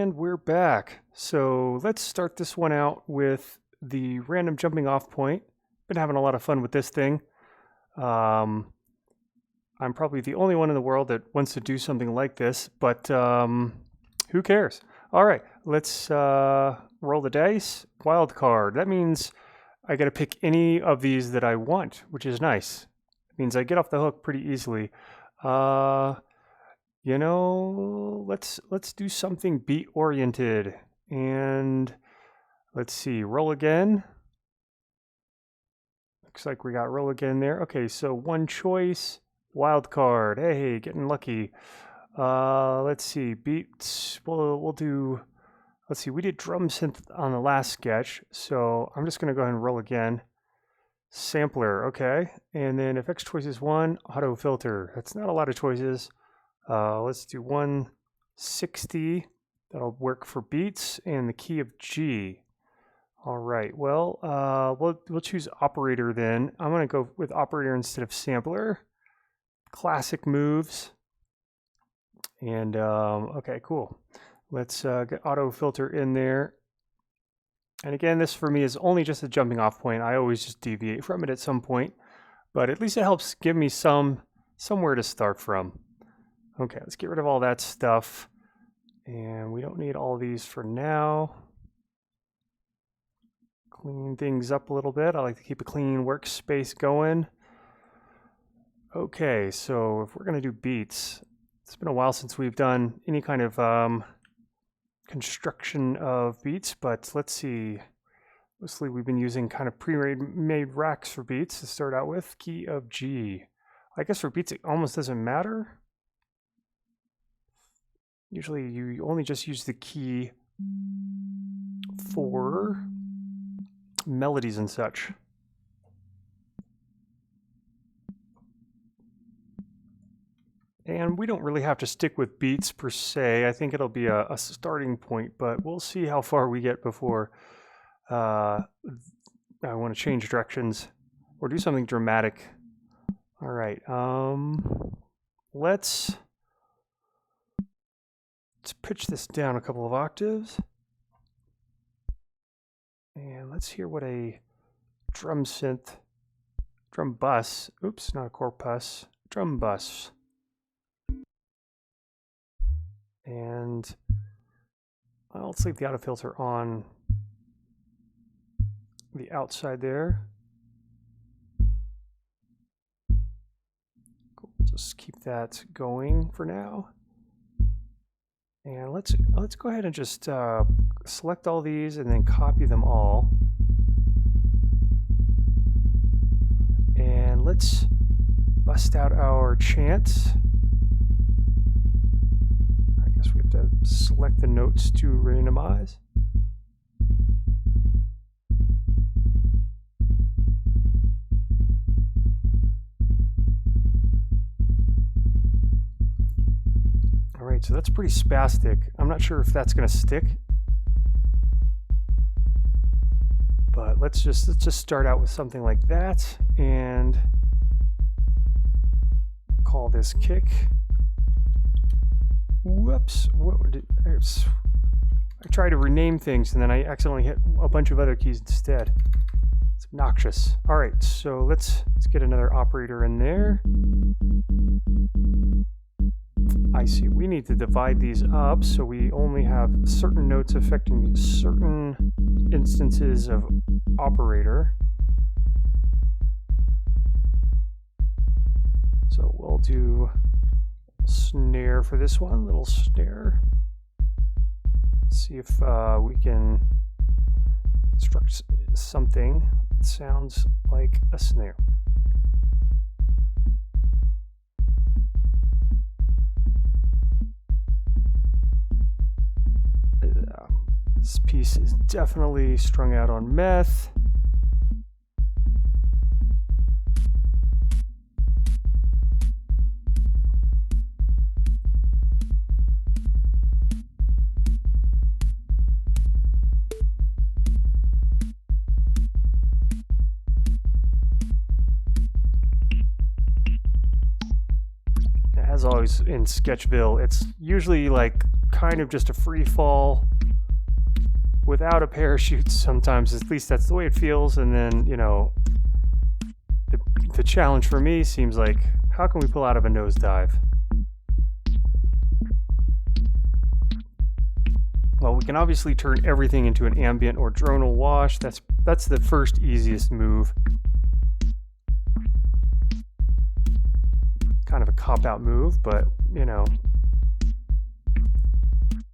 And we're back. So let's start this one out with the random jumping off point. Been having a lot of fun with this thing. I'm probably the only one in the world that wants to do something like this, but who cares? All right, let's roll the dice. Wild card. That means I got to pick any of these that I want, which is nice. It means I get off the hook pretty easily. You know, let's do something beat oriented, and let's see, roll again. Looks like we got roll again there. Okay, so one choice, wild card. Hey, getting lucky. Let's see, beats. We'll do. Let's see, we did drum synth on the last sketch, so I'm just gonna go ahead and roll again. Sampler, okay, and then if X choice is 1, auto filter. That's not a lot of choices. Let's do 160. That'll work for beats and the key of G. All right. Well, we'll choose operator then. I'm gonna go with operator instead of sampler. Classic moves. And okay, cool. Let's get auto filter in there. And again, this for me is only just a jumping off point. I always just deviate from it at some point, but at least it helps give me somewhere to start from. Okay, let's get rid of all that stuff. And we don't need all these for now. Clean things up a little bit. I like to keep a clean workspace going. Okay, so if we're gonna do beats, it's been a while since we've done any kind of construction of beats, but let's see. Mostly we've been using kind of pre-made racks for beats to start out with. Key of G. I guess for beats it almost doesn't matter. Usually you only just use the key for melodies and such. And we don't really have to stick with beats per se. I think it'll be a starting point, but we'll see how far we get before I want to change directions or do something dramatic. All right, let's pitch this down a couple of octaves. And let's hear what a drum bus, oops, not a corpus, drum bus. And let's leave the auto filter on the outside there. Cool. Just keep that going for now. And let's go ahead and just select all these and then copy them all. And let's bust out our chant. I guess we have to select the notes to randomize. All right, so that's pretty spastic. I'm not sure if that's going to stick, but let's just start out with something like that, and call this kick. Whoops! I try to rename things and then I accidentally hit a bunch of other keys instead. It's obnoxious. All right, so let's get another operator in there. I see. We need to divide these up so we only have certain notes affecting certain instances of operator. So we'll do snare for this one, little snare. See if we can construct something that sounds like a snare. This piece is definitely strung out on meth. As always in Sketchville, it's usually like kind of just a free fall without a parachute sometimes. At least that's the way it feels. And then, you know, the challenge for me seems like, how can we pull out of a nosedive? Well, we can obviously turn everything into an ambient or dronal wash. That's the first easiest move. Kind of a cop-out move, but, you know,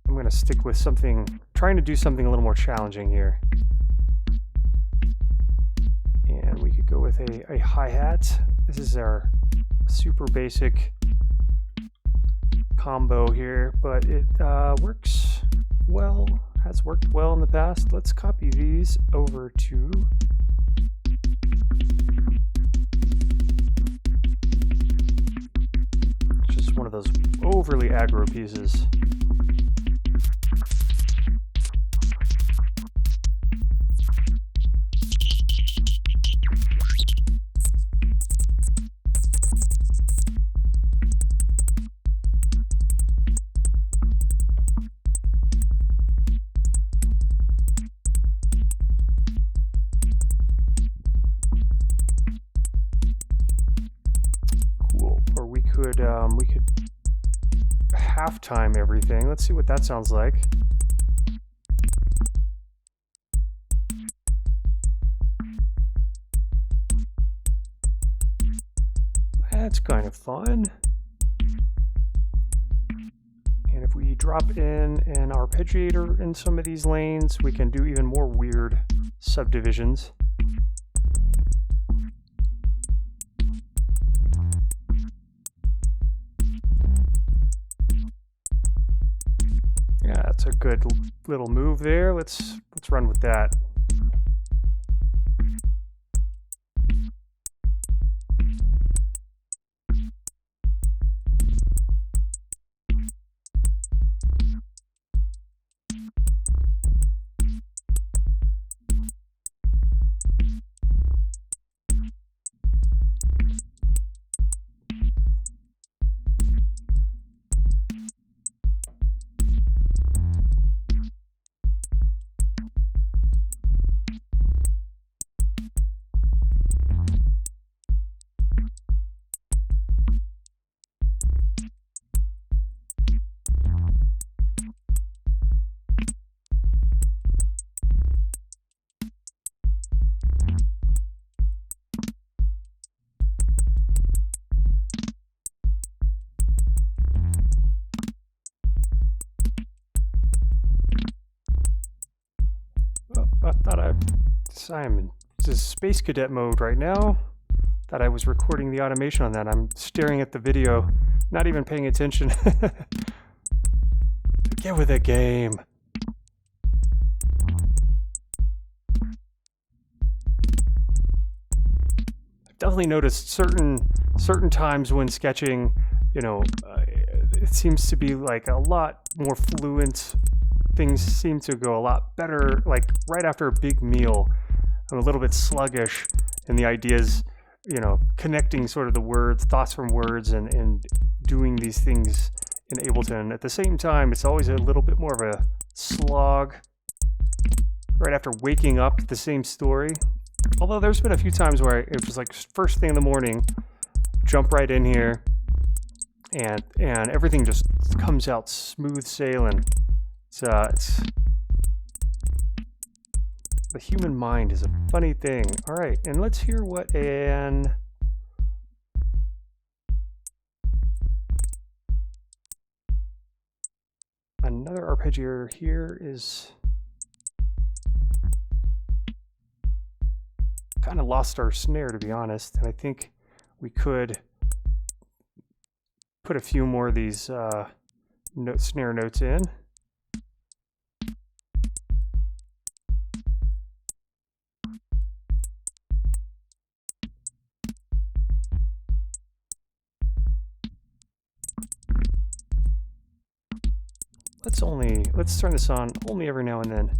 I'm going to stick with something, trying to do something a little more challenging here. And we could go with a hi-hat. This is our super basic combo here, but it works well, has worked well in the past. Let's copy these over to just one of those overly aggro pieces. We could half-time everything. Let's see what that sounds like. That's kind of fun. And if we drop in an arpeggiator in some of these lanes, we can do even more weird subdivisions. Yeah, that's a good little move there. Let's run with that. I'm in this space cadet mode right now. Thought I was recording the automation on that. I'm staring at the video, not even paying attention. Get with the game. I've definitely noticed certain times when sketching, you know, it seems to be like a lot more fluent. Things seem to go a lot better, like right after a big meal. I'm a little bit sluggish in the ideas, you know, connecting sort of the words, thoughts from words, and doing these things in Ableton. At the same time, it's always a little bit more of a slog right after waking up to the same story. Although there's been a few times where it was like first thing in the morning, jump right in here, and everything just comes out smooth sailing. It's the human mind is a funny thing. All right, and let's hear what another arpeggiator here is. Kind of lost our snare, to be honest, and I think we could put a few more of these snare notes in. Let's turn this on only every now and then.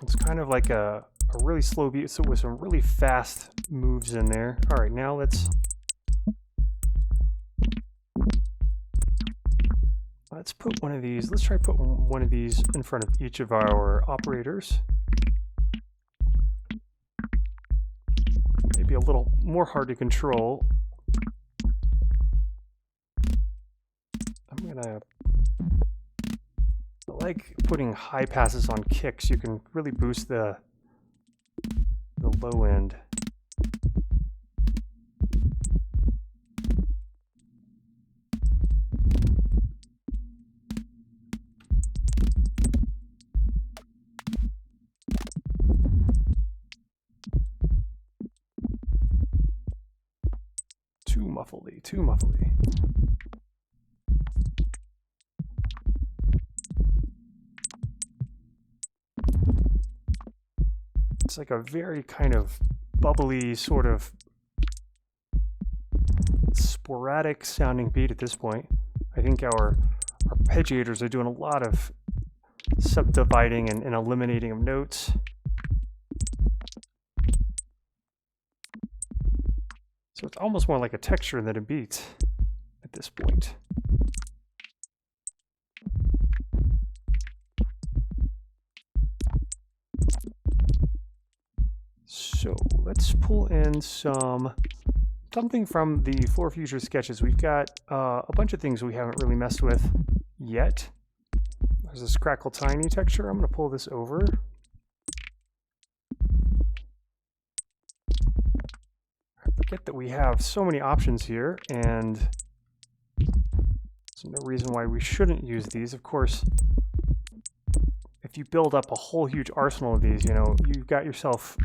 It's kind of like a really slow beat, so with some really fast moves in there. All right, now let's Let's put one of these, let's try put one of these in front of each of our operators. Maybe a little more hard to control. I like putting high passes on kicks. You can really boost the low end. Too muffly. It's like a very kind of bubbly, sort of sporadic sounding beat at this point. I think our arpeggiators are doing a lot of subdividing and eliminating of notes. So it's almost more like a texture than a beat at this point. So let's pull in something from the For Future sketches. We've got a bunch of things we haven't really messed with yet. There's this Crackle Tiny texture. I'm going to pull this over. I forget that we have so many options here, and there's no reason why we shouldn't use these. Of course, if you build up a whole huge arsenal of these, you've got yourself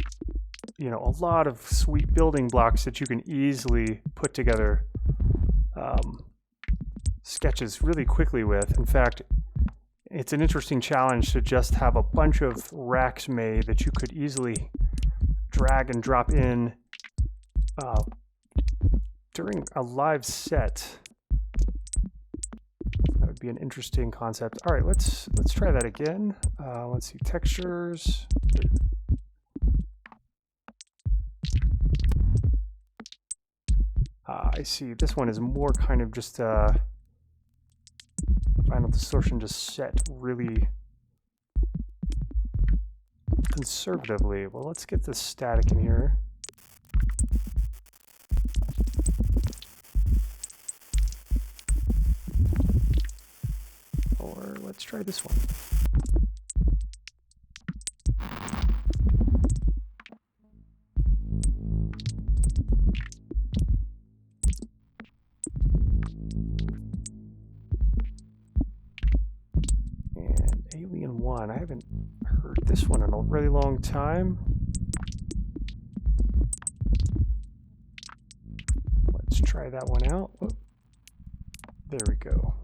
a lot of sweet building blocks that you can easily put together sketches really quickly with. In fact, it's an interesting challenge to just have a bunch of racks made that you could easily drag and drop in during a live set. That would be an interesting concept. All right, let's try that again. Let's see, textures. I see. This one is more kind of just final distortion just set really conservatively. Well, let's get this static in here. Or let's try this one. I haven't heard this one in a really long time. Let's try that one out. Oh, there we go.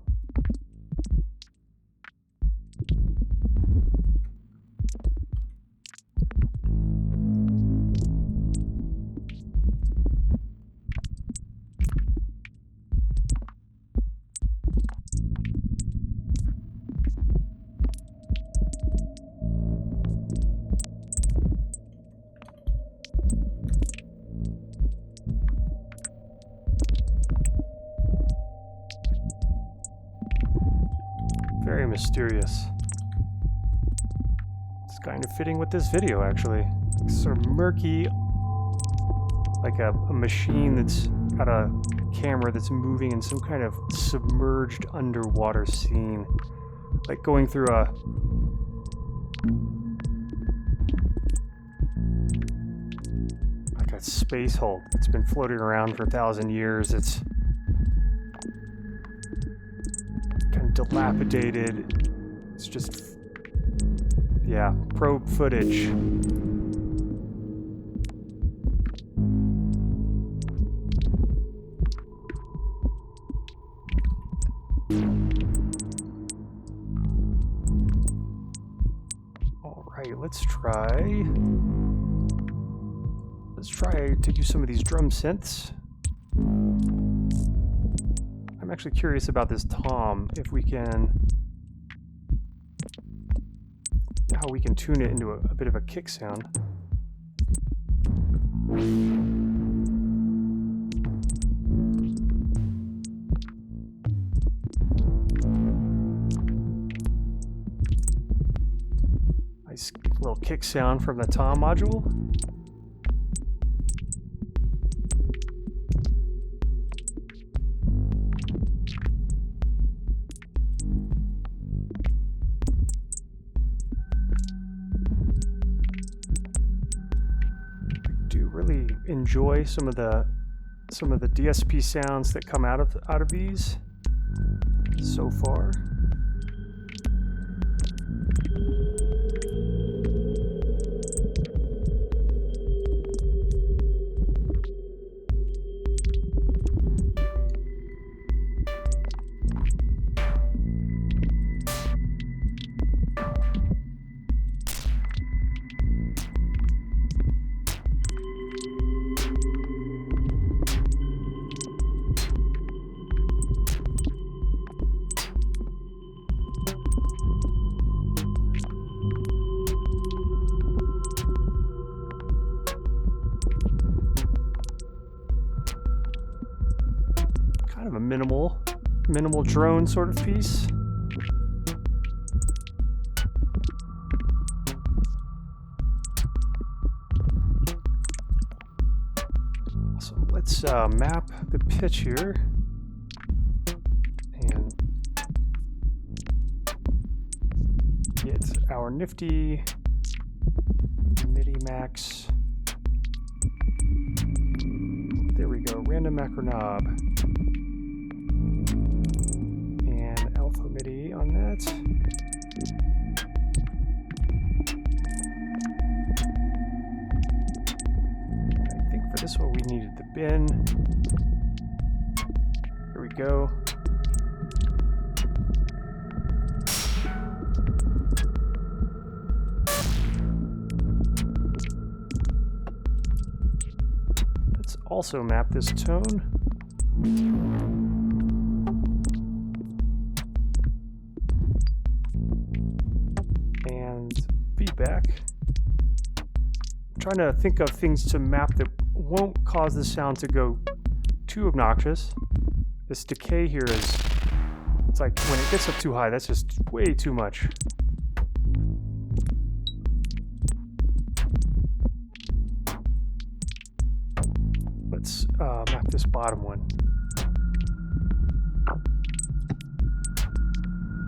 Very mysterious. It's kind of fitting with this video, actually. It's sort of murky, like a machine that's got a camera that's moving in some kind of submerged underwater scene. Like going through like a space hulk that's been floating around for 1,000 years. It's dilapidated. It's just, yeah, probe footage. All right, let's try to use some of these drum synths. I'm actually curious about this tom, if we can, how we can tune it into a bit of a kick sound. little kick sound from the tom module. I do really enjoy some of the DSP sounds that come out of these so far. Kind of a minimal drone sort of piece. So let's map the pitch here and get our nifty MIDI max. There we go, random macro knob. And alpha MIDI on that. I think for this one we needed the bin. Here we go. Let's also map this tone. And feedback. I'm trying to think of things to map that won't cause the sound to go too obnoxious. This decay here is, it's like when it gets up too high, that's just way too much. Let's map this bottom one.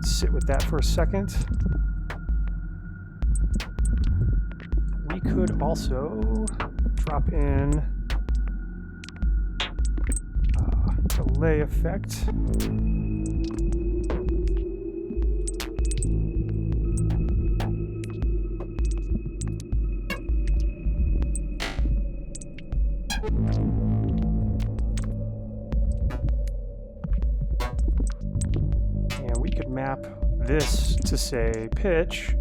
Sit with that for a second. We could also drop in delay effect. And we could map this to say pitch.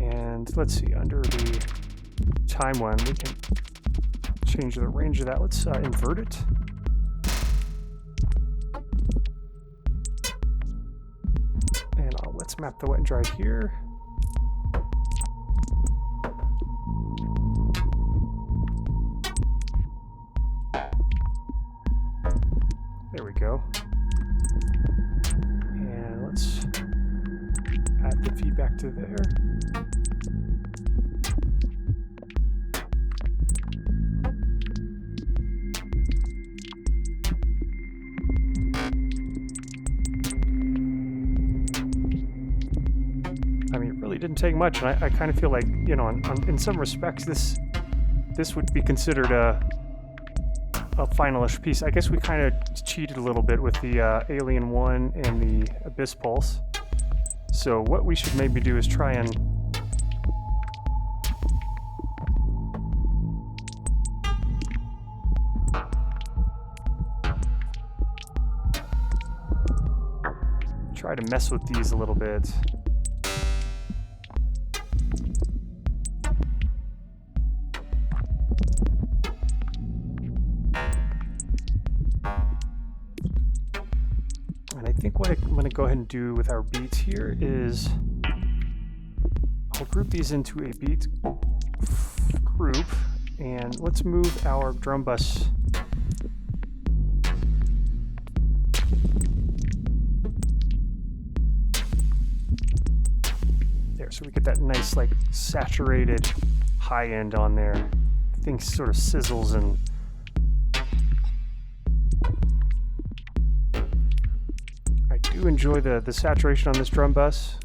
And let's see, under the time one, we can change the range of that. Let's invert it. And let's map the wet and dry here. There we go. And let's add the feedback to there. I mean, it really didn't take much, and I kind of feel like, you know, in some respects, this would be considered a finalish piece. I guess we kind of cheated a little bit with the Alien 1 and the Abyss Pulse. So what we should maybe do is try and try to mess with these a little bit. I think what I'm going to go ahead and do with our beats here is I'll group these into a beat group, and let's move our drum bus that nice like saturated high end on there. Thing sort of sizzles and I do enjoy the saturation on this drum bus.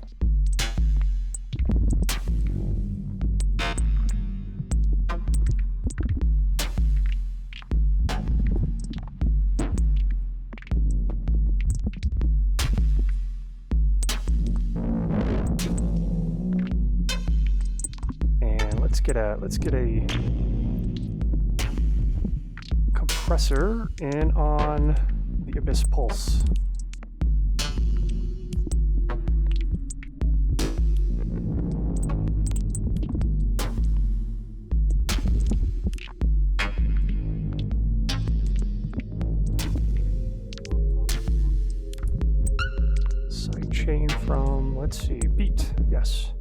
And let's get a compressor in on the Abyss Pulse. Sidechain from, let's see, beat, yes.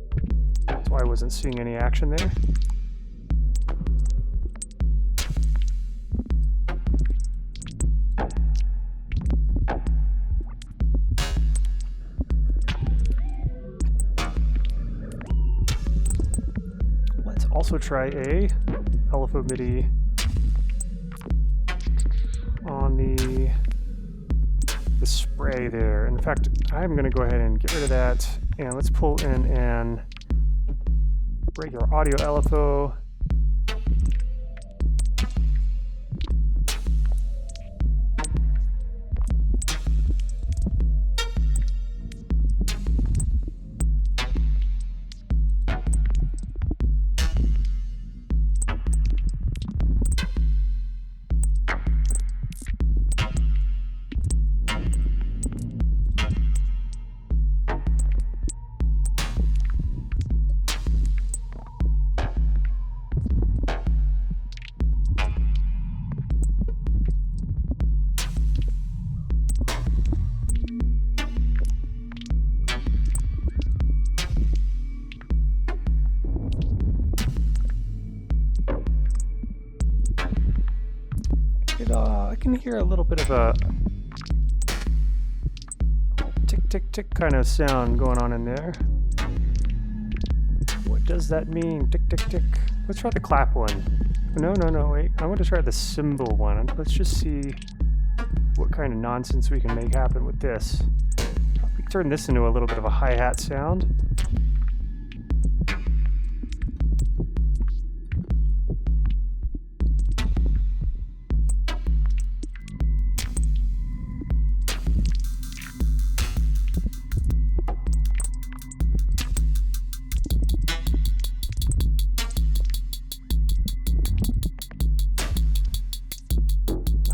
That's why I wasn't seeing any action there. Also try a LFO MIDI on the spray there. In fact, I'm going to go ahead and get rid of that, and let's pull in an regular audio LFO. I can hear a little bit of a tick, tick, tick kind of sound going on in there. What does that mean? Tick, tick, tick. Let's try the clap one. No, wait. I want to try the cymbal one. Let's just see what kind of nonsense we can make happen with this. We can turn this into a little bit of a hi-hat sound.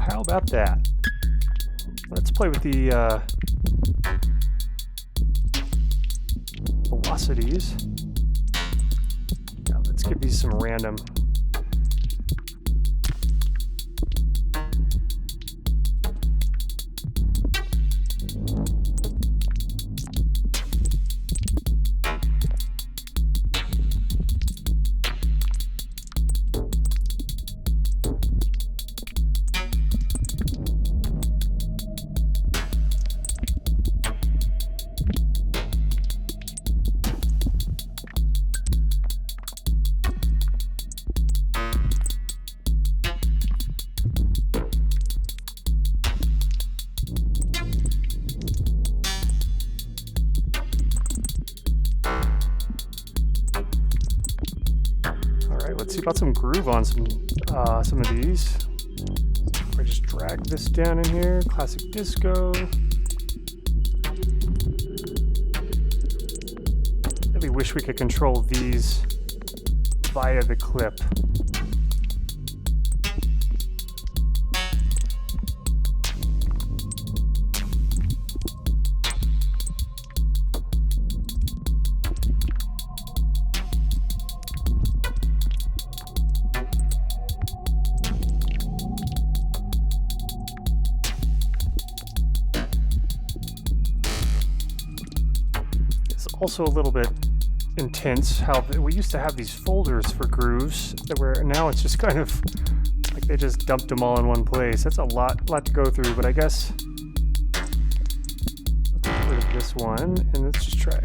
How about that? Let's play with the velocities. Now let's give these some random. Let's see about some groove on some of these. I just drag this down in here. Classic disco. Really wish we could control these via the clip. Also a little bit intense how we used to have these folders for grooves that were, now it's just kind of like they just dumped them all in one place. That's a lot to go through, but I guess let's get rid of this one and let's just try.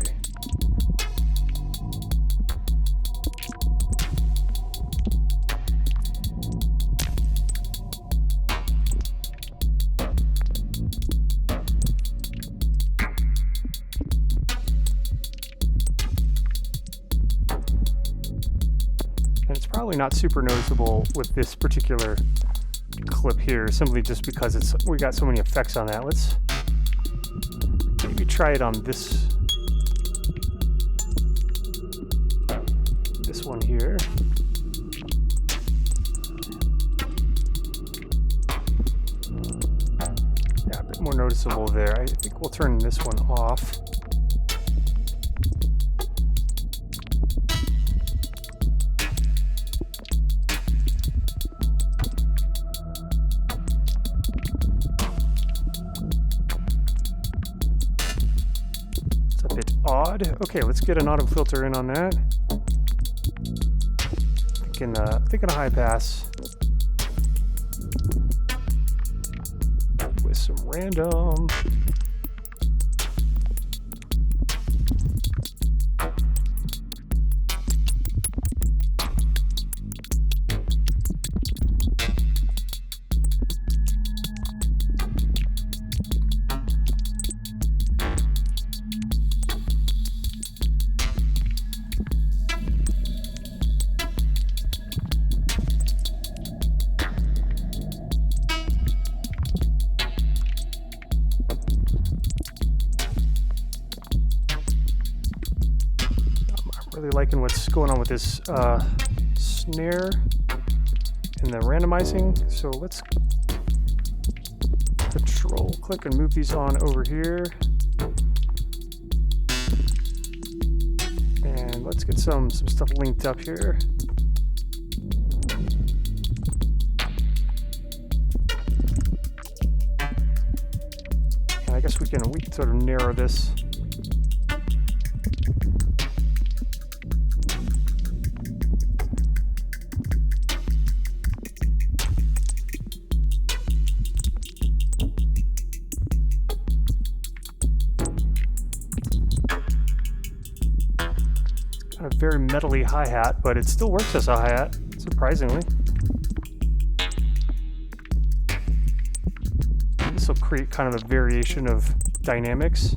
And it's probably not super noticeable with this particular clip here, simply just because we got so many effects on that. Let's maybe try it on this one here. Yeah, a bit more noticeable there. I think we'll turn this one off. It's a bit odd. Okay, let's get an auto filter in on that. Thinking a high pass with some random. Really liking what's going on with this snare and the randomizing. So let's control click and move these on over here. And let's get some stuff linked up here. And I guess we can sort of narrow this. A very metally hi-hat, but it still works as a hi-hat, surprisingly. This will create kind of a variation of dynamics.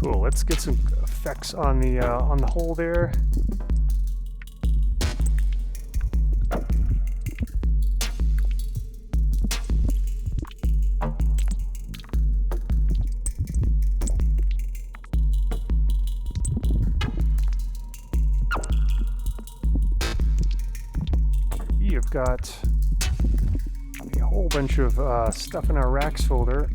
Cool. Let's get some effects on the hole there. You've got a whole bunch of stuff in our racks folder.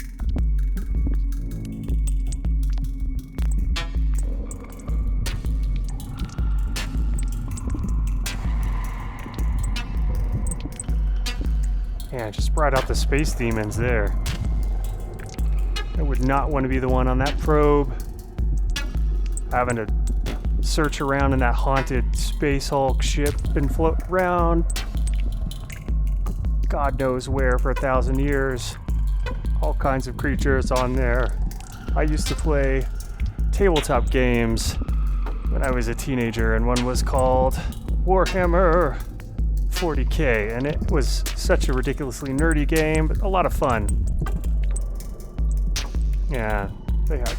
Yeah, I just brought out the space demons there. I would not want to be the one on that probe, having to search around in that haunted Space Hulk ship and float around God knows where for 1,000 years. All kinds of creatures on there. I used to play tabletop games when I was a teenager, and one was called Warhammer 40K, and it was such a ridiculously nerdy game, but a lot of fun. Yeah, they had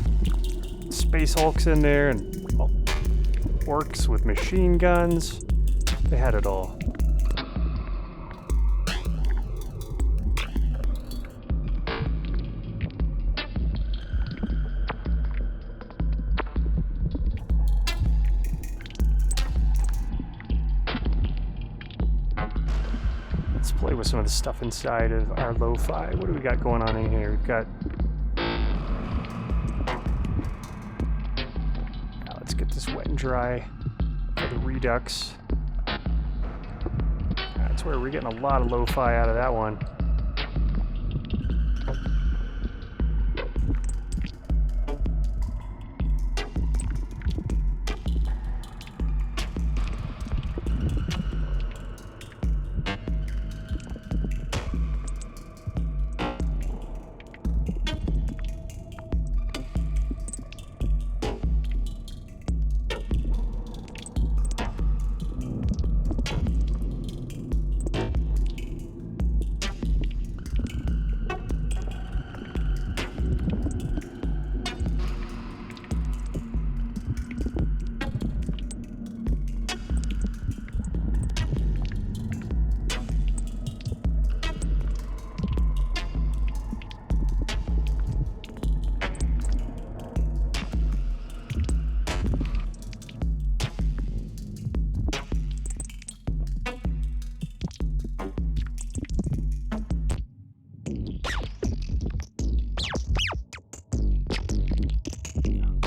Space Hulks in there and orcs with machine guns. They had it all. Let's play with some of the stuff inside of our lo-fi. What do we got going on in here? We've got... Now let's get this wet and dry for the Redux. That's where we're getting a lot of lo-fi out of that one.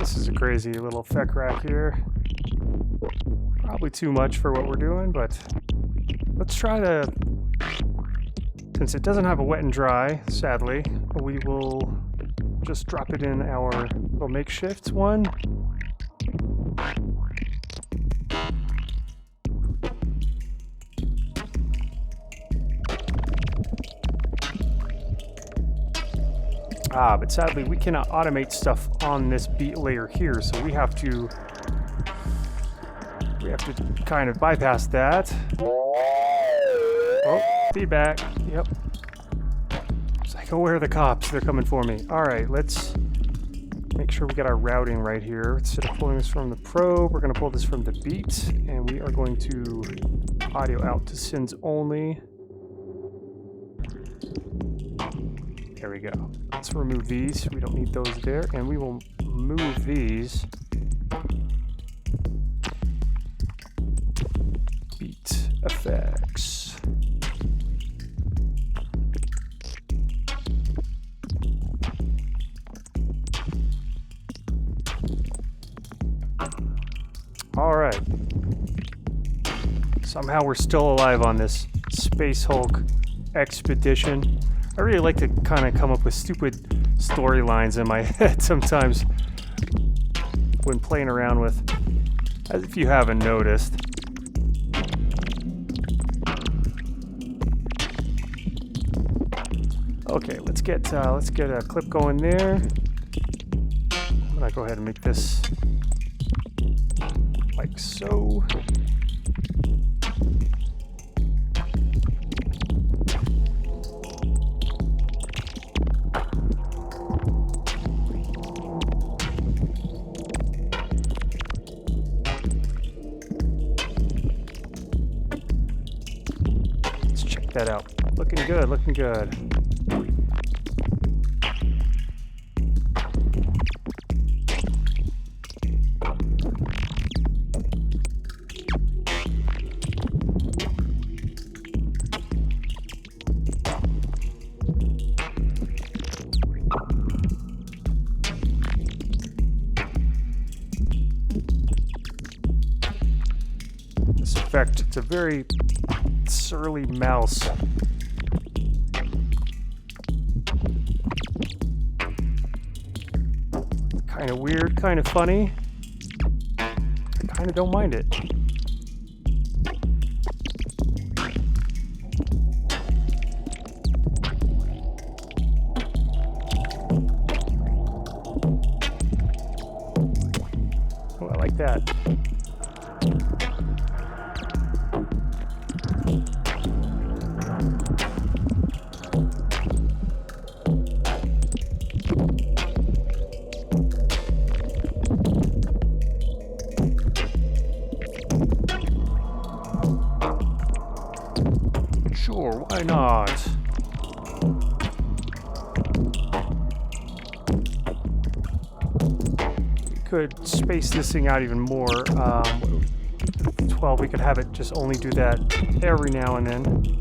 This is a crazy little feck rack here. Probably too much for what we're doing, but let's try to, since it doesn't have a wet and dry, sadly, we will just drop it in our little makeshift one. But sadly we cannot automate stuff on this beat layer here, so we have to kind of bypass that. Oh, feedback. Yep. It's like, oh, where are the cops? They're coming for me. All right, let's make sure we get our routing right here. Instead of pulling this from the probe, we're going to pull this from the beat, and we are going to audio out to sends only. There we go. Let's remove these. We don't need those there, and we will move these. Beat effects. All right. Somehow we're still alive on this Space Hulk expedition. I really like to kind of come up with stupid storylines in my head sometimes when playing around with, as if you haven't noticed. Okay, let's get a clip going there. I'm gonna go ahead and make this like so. That out. Looking good, looking good. This effect, it's a very surly mouse. Kind of weird, kind of funny. I kind of don't mind it. Oh, I like that. Sure, why not? We could space this thing out even more. 12, we could have it just only do that every now and then.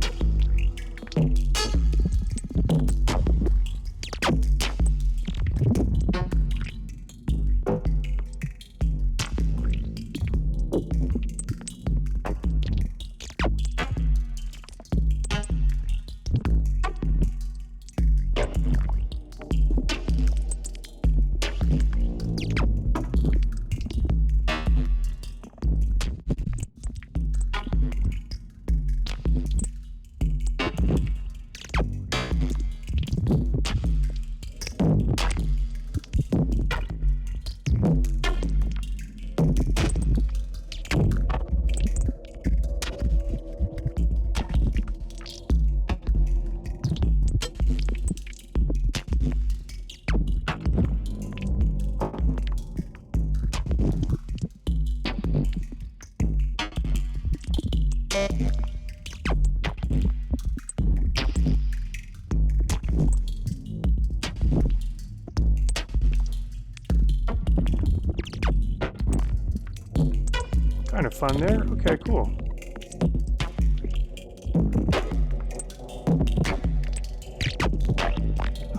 Kind of fun there. Okay, cool.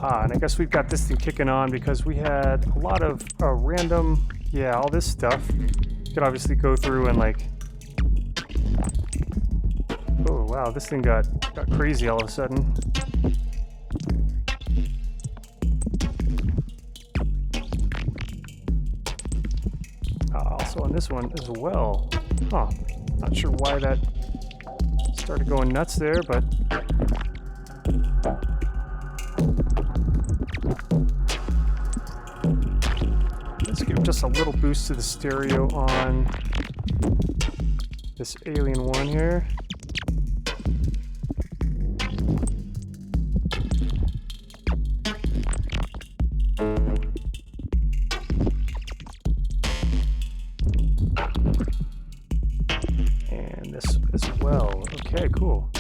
And I guess we've got this thing kicking on because we had a lot of random, yeah, all this stuff. You could obviously go through and like, oh wow, this thing got crazy all of a sudden. Also on this one as well. Huh, not sure why that started going nuts there, but let's give just a little boost to the stereo on this Alien 1 here. And this as well. Okay, cool.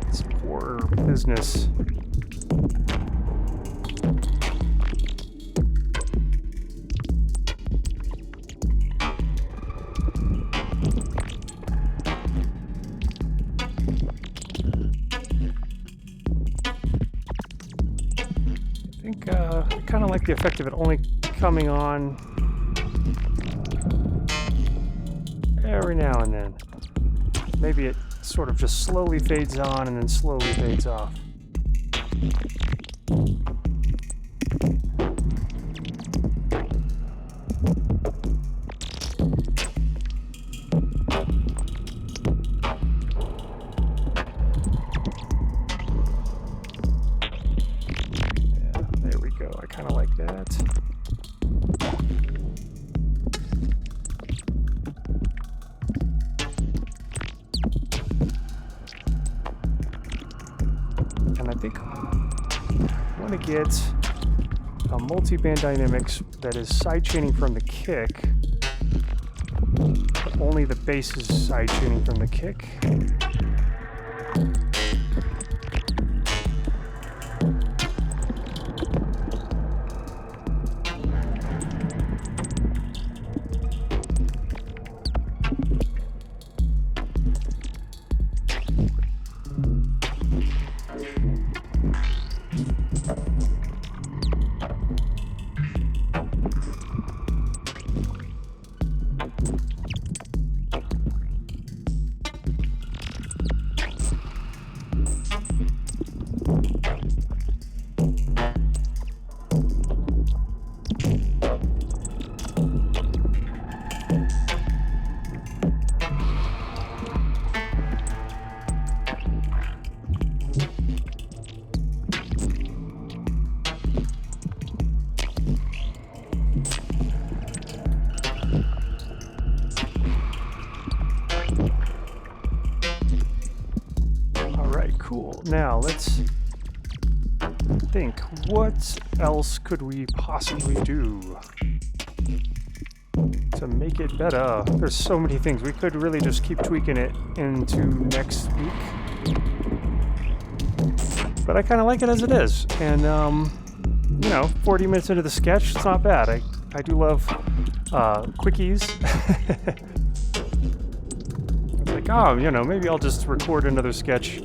It's horror business. I kind of like the effect of it only coming on every now and then. Maybe it sort of just slowly fades on and then slowly fades off. And I think I want to get a multi-band dynamics that is sidechaining from the kick, but only the bass is sidechaining from the kick. Cool. Now let's think, what else could we possibly do to make it better? There's so many things. We could really just keep tweaking it into next week. But I kind of like it as it is. And, you know, 40 minutes into the sketch, it's not bad. I do love quickies. It's like, oh, you know, maybe I'll just record another sketch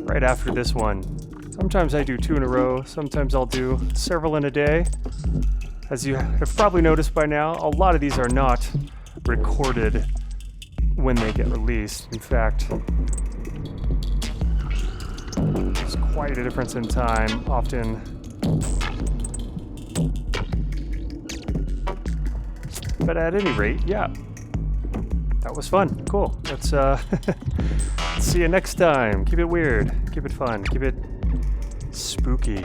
right after this one. Sometimes I do 2 in a row, sometimes I'll do several in a day. As you have probably noticed by now, a lot of these are not recorded when they get released. In fact, there's quite a difference in time, often. But at any rate, yeah, that was fun. Cool. Let's see you next time. Keep it weird. Keep it fun. Keep it spooky.